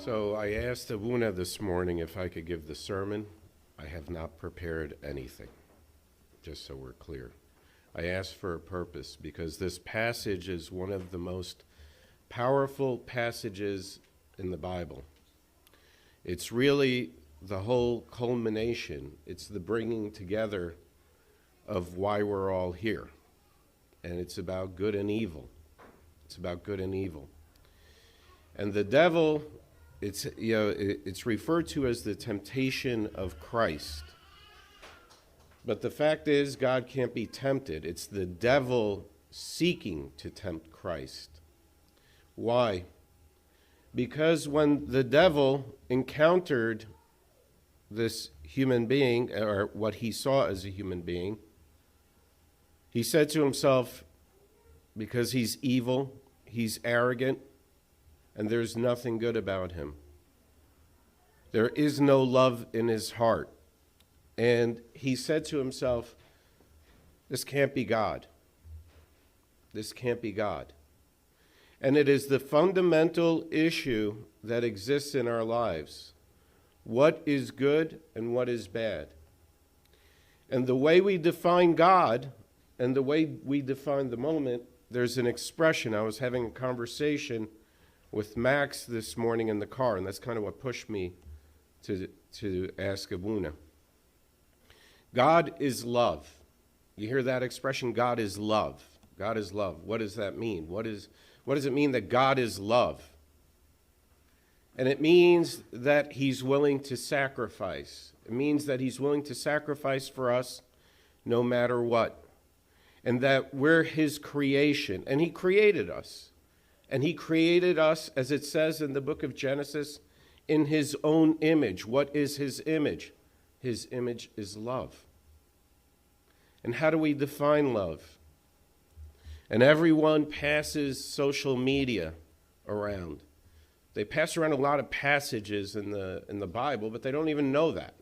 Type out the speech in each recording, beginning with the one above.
So I asked Abuna this morning if I could give the sermon. I have not prepared anything, just so we're clear. I asked for a purpose because this passage is one of the most powerful passages in the Bible. It's really the whole culmination. It's the bringing together of why we're all here. And it's about good and evil. It's about good and evil. And the devil, it's referred to as the temptation of Christ. But the fact is, God can't be tempted. It's the devil seeking to tempt Christ. Why? Because when the devil encountered this human being, or what he saw as a human being, he said to himself, because he's evil, he's arrogant, and there's nothing good about him. There is no love in his heart. And he said to himself, this can't be God. This can't be God. And it is the fundamental issue that exists in our lives. What is good and what is bad? And the way we define God and the way we define the moment, there's an expression. I was having a conversation with Max this morning in the car, and that's kind of what pushed me to ask Abuna. God is love. You hear that expression, God is love. God is love. What does that mean? What does it mean that God is love? And it means that he's willing to sacrifice. It means that he's willing to sacrifice for us no matter what. And that we're his creation. And he created us. And he created us, as it says in the book of Genesis, in his own image. What is his image? His image is love. And how do we define love? And everyone passes social media around. They pass around a lot of passages in the Bible, but they don't even know that.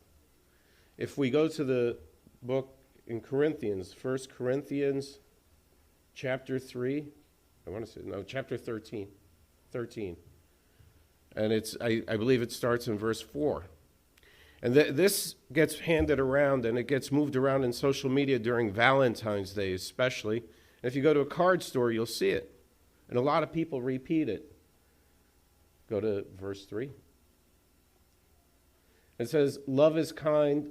If we go to the book in Corinthians, 1 Corinthians chapter 3, chapter 13. And I believe it starts in verse 4. And this gets handed around, and it gets moved around in social media during Valentine's Day especially. And if you go to a card store, you'll see it. And a lot of people repeat it. Go to verse 3. It says, love is kind,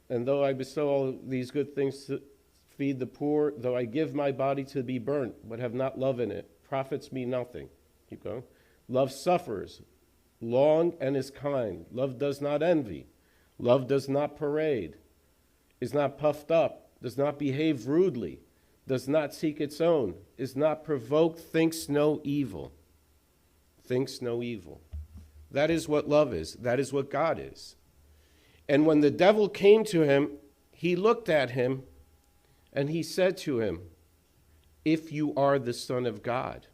and though I bestow all these good things to feed the poor, though I give my body to be burnt, but have not love in it, profits me nothing. Keep going. Love suffers long and is kind. Love does not envy. Love does not parade, is not puffed up, does not behave rudely, does not seek its own, is not provoked, thinks no evil. Thinks no evil. That is what love is. That is what God is. And when the devil came to him, he looked at him and he said to him, if you are the Son of God,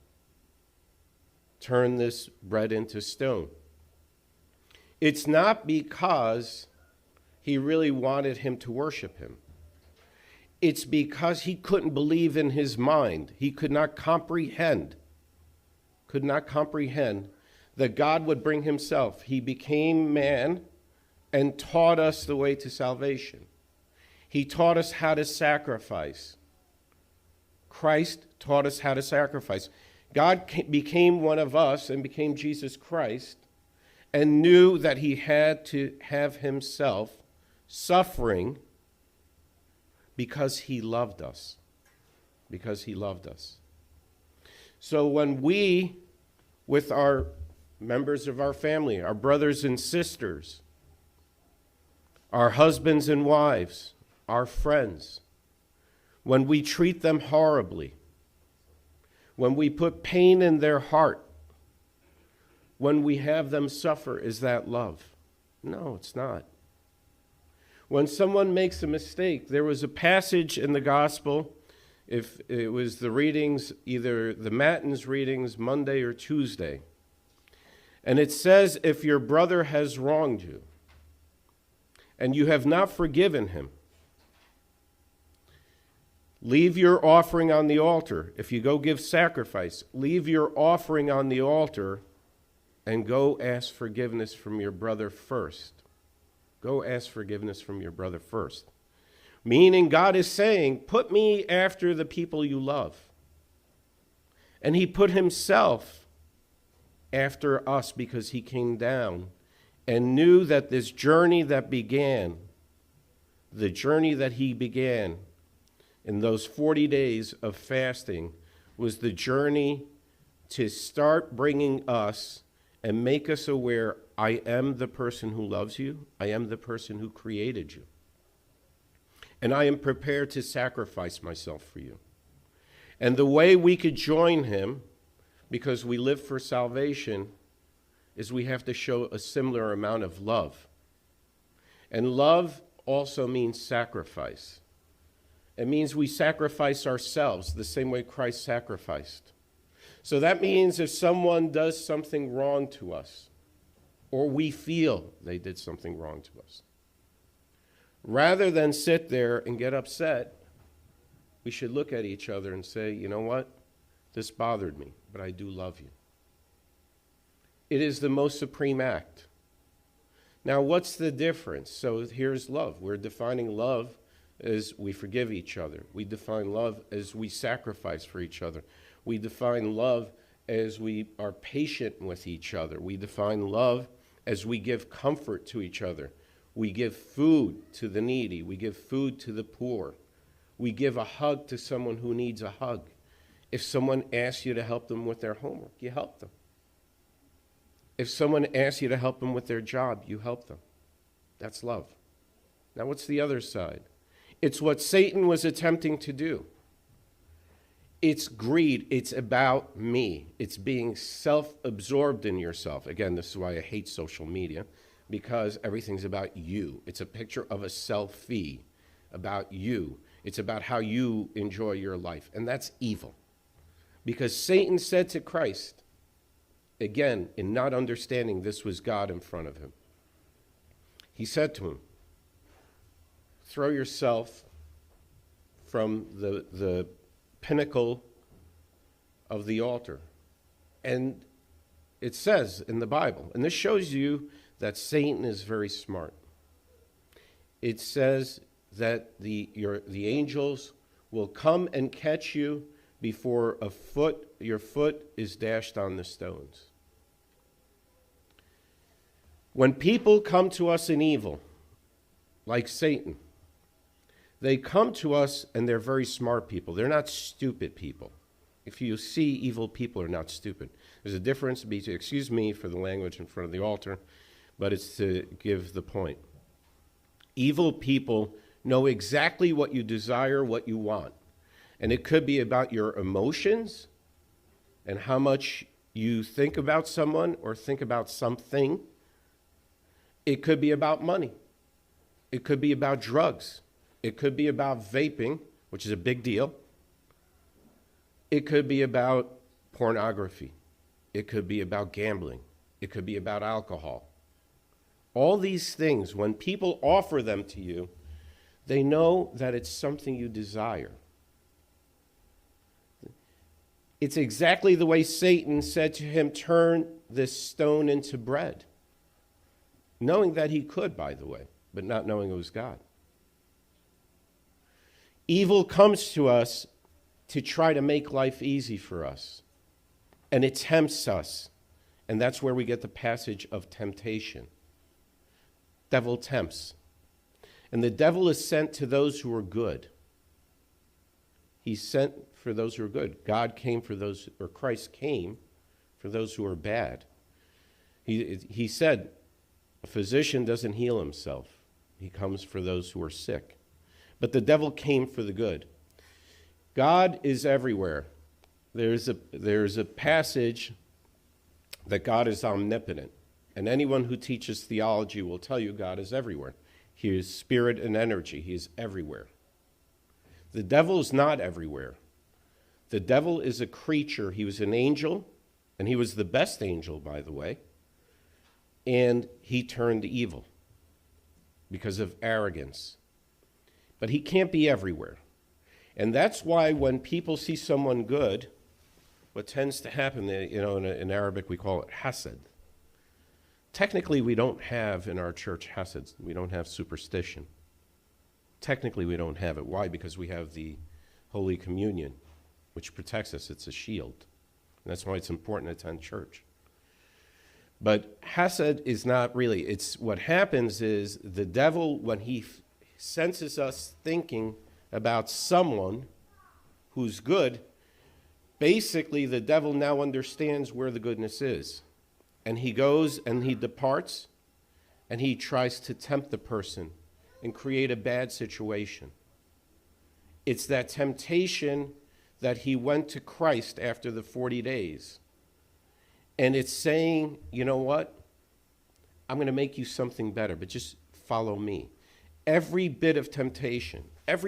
turn this bread into stone. It's not because he really wanted him to worship him. It's because he couldn't believe in his mind. He could not comprehend that God would bring himself. He became man and taught us the way to salvation. He taught us how to sacrifice. Christ taught us how to sacrifice. God became one of us and became Jesus Christ and knew that he had to have himself suffering because he loved us. Because he loved us. So when we, with our members of our family, our brothers and sisters, our husbands and wives, our friends, when we treat them horribly, when we put pain in their heart, when we have them suffer, is that love? No, it's not. When someone makes a mistake, there was a passage in the gospel, if it was the readings, either the Matins readings, Monday or Tuesday, and it says, if your brother has wronged you, and you have not forgiven him, leave your offering on the altar. If you go give sacrifice, leave your offering on the altar and go ask forgiveness from your brother first. Go ask forgiveness from your brother first. Meaning God is saying, put me after the people you love. And he put himself after us because he came down and knew that this journey that began, the journey that he began in those 40 days of fasting was the journey to start bringing us and make us aware, I am the person who loves you. I am the person who created you. And I am prepared to sacrifice myself for you. And the way we could join him, because we live for salvation, is we have to show a similar amount of love. And love also means sacrifice. It means we sacrifice ourselves the same way Christ sacrificed. So that means if someone does something wrong to us, or we feel they did something wrong to us, rather than sit there and get upset, we should look at each other and say, you know what? This bothered me, but I do love you. It is the most supreme act. Now, what's the difference? So here's love. We're defining love as we forgive each other. We define love as we sacrifice for each other. We define love as we are patient with each other. We define love as we give comfort to each other. We give food to the needy. We give food to the poor. We give a hug to someone who needs a hug. If someone asks you to help them with their homework, you help them. If someone asks you to help them with their job, you help them. That's love. Now, what's the other side? It's what Satan was attempting to do. It's greed. It's about me. It's being self-absorbed in yourself. Again, this is why I hate social media, because everything's about you. It's a picture of a selfie about you. It's about how you enjoy your life. And that's evil. Because Satan said to Christ, again, in not understanding this was God in front of him, he said to him, throw yourself from the pinnacle of the altar. And it says in the Bible, and this shows you that Satan is very smart. It says that the angels will come and catch you before your foot is dashed on the stones. When people come to us in evil, like Satan, they come to us and they're very smart people. They're not stupid people. If you see evil people are not stupid. There's a difference between, excuse me for the language in front of the altar, but it's to give the point. Evil people know exactly what you desire, what you want. And it could be about your emotions and how much you think about someone or think about something. It could be about money. It could be about drugs. It could be about vaping, which is a big deal. It could be about pornography. It could be about gambling. It could be about alcohol. All these things, when people offer them to you, they know that it's something you desire. It's exactly the way Satan said to him, turn this stone into bread. Knowing that he could, by the way, but not knowing it was God. Evil comes to us to try to make life easy for us. And it tempts us. And that's where we get the passage of temptation. Devil tempts. And the devil is sent to those who are good. He's sent for those who are good. God came for those, or Christ came for those who are bad. He said, a physician doesn't heal himself. He comes for those who are sick. But the devil came for the good. God is everywhere. There's a passage that God is omnipotent. And anyone who teaches theology will tell you God is everywhere. He is spirit and energy. He is everywhere. The devil is not everywhere. The devil is a creature. He was an angel, and he was the best angel, by the way. And he turned evil because of arrogance. But he can't be everywhere. And that's why when people see someone good, what tends to happen, in Arabic we call it hasad. Technically, we don't have in our church hesed. We don't have superstition. Technically, we don't have it. Why? Because we have the Holy Communion, which protects us. It's a shield. And that's why it's important to attend church. But hesed is not really. It's what happens is the devil, when he senses us thinking about someone who's good, basically the devil now understands where the goodness is. And he goes and he departs and he tries to tempt the person and create a bad situation. It's that temptation that he went to Christ after the 40 days. And it's saying, you know what? I'm going to make you something better, but just follow me. Every bit of temptation. Have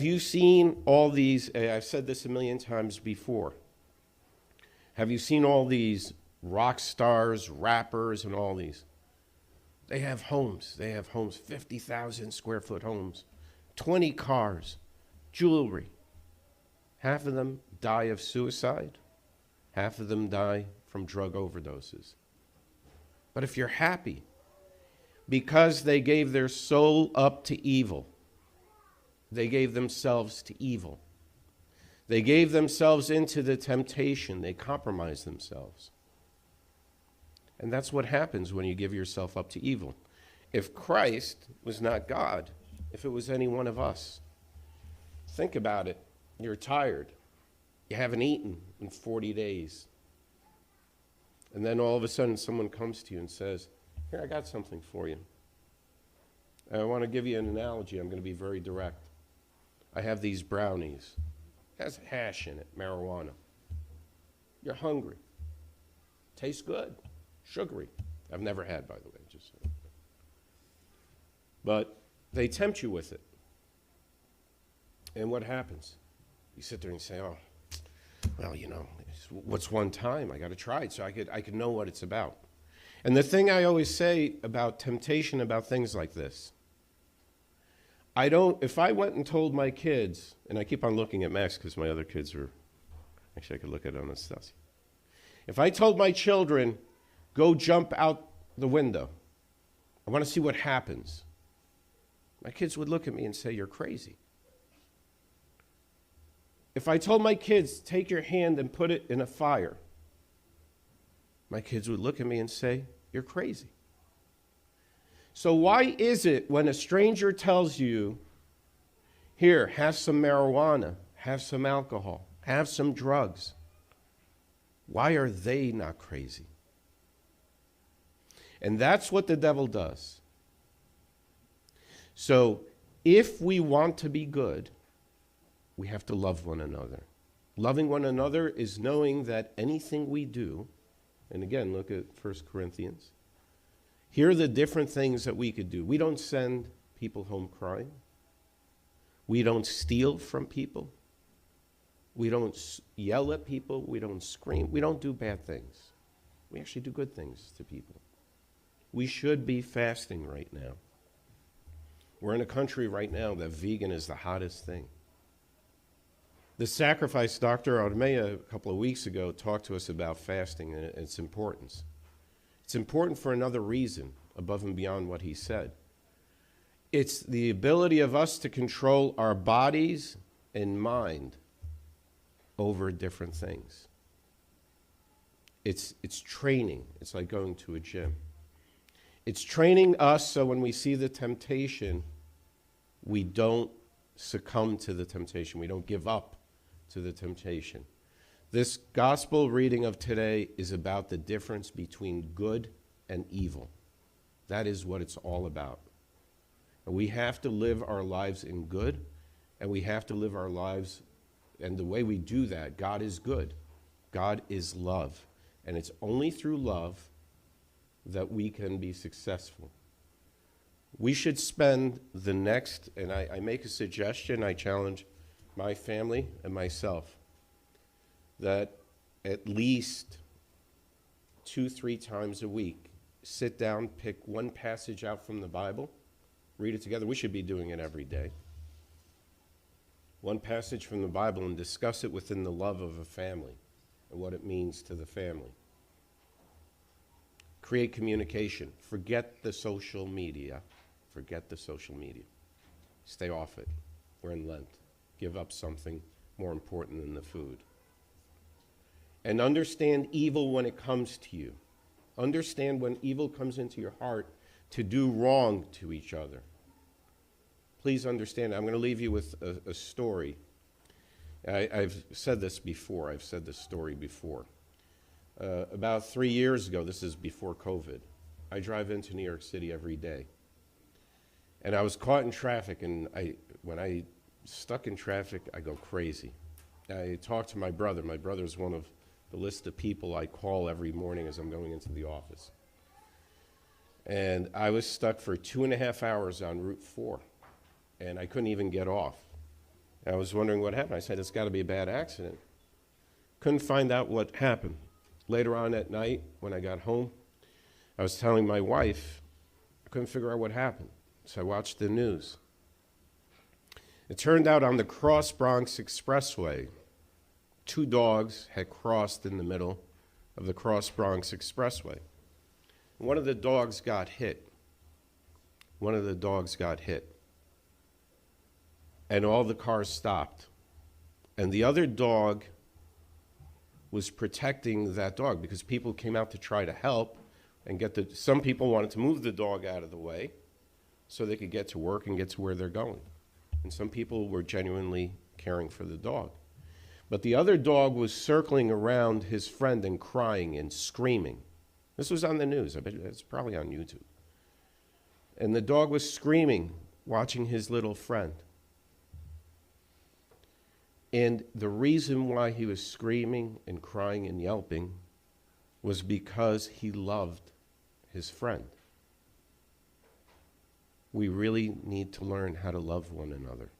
you seen all these? I've said this a million times before. Have you seen all these rock stars, rappers, and all these? They have homes. 50,000 square foot homes, 20 cars, jewelry. Half of them die of suicide. Half of them die from drug overdoses. But if you're happy, because they gave their soul up to evil, they gave themselves to evil. They gave themselves into the temptation. They compromised themselves. And that's what happens when you give yourself up to evil. If Christ was not God, if it was any one of us, think about it. You're tired. You haven't eaten in 40 days. And then all of a sudden someone comes to you and says, here, I got something for you. I want to give you an analogy. I'm going to be very direct. I have these brownies. It has hash in it, marijuana. You're hungry. Tastes good. Sugary. I've never had, by the way. Just so. But they tempt you with it. And what happens? You sit there and say, oh, well, you know, what's one time? I got to try it so I could know what it's about. And the thing I always say about temptation, about things like this, if I went and told my kids, and I keep on looking at Max because my other kids are, actually I could look at Anastasia. If I told my children, go jump out the window, I want to see what happens, my kids would look at me and say, you're crazy. If I told my kids, take your hand and put it in a fire, my kids would look at me and say, you're crazy. So why is it when a stranger tells you, here, have some marijuana, have some alcohol, have some drugs, why are they not crazy? And that's what the devil does. So if we want to be good, we have to love one another. Loving one another is knowing that anything we do, and again, look at 1 Corinthians, here are the different things that we could do. We don't send people home crying. We don't steal from people. We don't yell at people. We don't scream. We don't do bad things. We actually do good things to people. We should be fasting right now. We're in a country right now that vegan is the hottest thing. The sacrifice, Dr. Armea, a couple of weeks ago, talked to us about fasting and its importance. It's important for another reason, above and beyond what he said. It's the ability of us to control our bodies and mind over different things. It's training. It's like going to a gym. It's training us so when we see the temptation, we don't succumb to the temptation. We don't give up to the temptation. This gospel reading of today is about the difference between good and evil. That is what it's all about. And we have to live our lives in good, and we have to live our lives, and the way we do that, God is good. God is love. And it's only through love that we can be successful. We should spend the next, and I make a suggestion, I challenge my family and myself, that at least 2-3 times a week, sit down, pick one passage out from the Bible, read it together. We should be doing it every day. One passage from the Bible and discuss it within the love of a family and what it means to the family. create communication. Forget the social media. Forget the social media. Stay off it. We're in Lent. Give up something more important than the food. And understand evil when it comes to you. Understand when evil comes into your heart to do wrong to each other. Please understand. I'm going to leave you with a story. I've said this before. I've said this story before. About 3 years ago, this is before COVID, I drive into New York City every day. And I was caught in traffic, and when I stuck in traffic, I go crazy. I talked to my brother. My brother's one of the list of people I call every morning as I'm going into the office. And I was stuck for 2.5 hours on Route 4, and I couldn't even get off. I was wondering what happened. I said, it's got to be a bad accident. Couldn't find out what happened. Later on at night, when I got home, I was telling my wife, I couldn't figure out what happened. So I watched the news. It turned out on the Cross Bronx Expressway, 2 dogs had crossed in the middle of the Cross Bronx Expressway. One of the dogs got hit. One of the dogs got hit. And all the cars stopped. And the other dog was protecting that dog because people came out to try to help and some people wanted to move the dog out of the way so they could get to work and get to where they're going. And some people were genuinely caring for the dog. But the other dog was circling around his friend and crying and screaming. This was on the news. I bet it's probably on YouTube. And the dog was screaming, watching his little friend. And the reason why he was screaming and crying and yelping was because he loved his friend. We really need to learn how to love one another.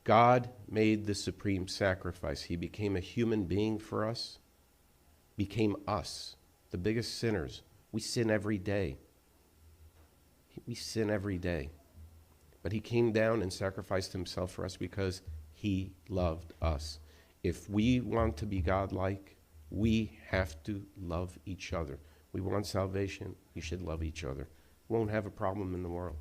God made the supreme sacrifice. He became a human being for us, became us, the biggest sinners. We sin every day. We sin every day. But he came down and sacrificed himself for us because he loved us. If we want to be God-like, we have to love each other. We want salvation, we should love each other. We won't have a problem in the world.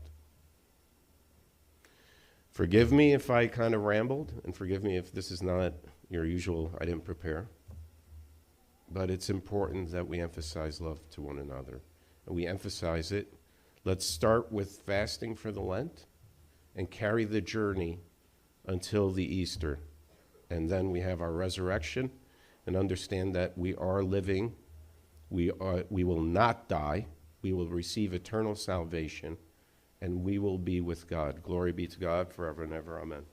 Forgive me if I kind of rambled, and forgive me if this is not your usual, I didn't prepare. But it's important that we emphasize love to one another. And we emphasize it. Let's start with fasting for the Lent and carry the journey until the Easter. And then we have our resurrection and understand that we are living. We will not die. We will receive eternal salvation, and we will be with God. Glory be to God forever and ever. Amen.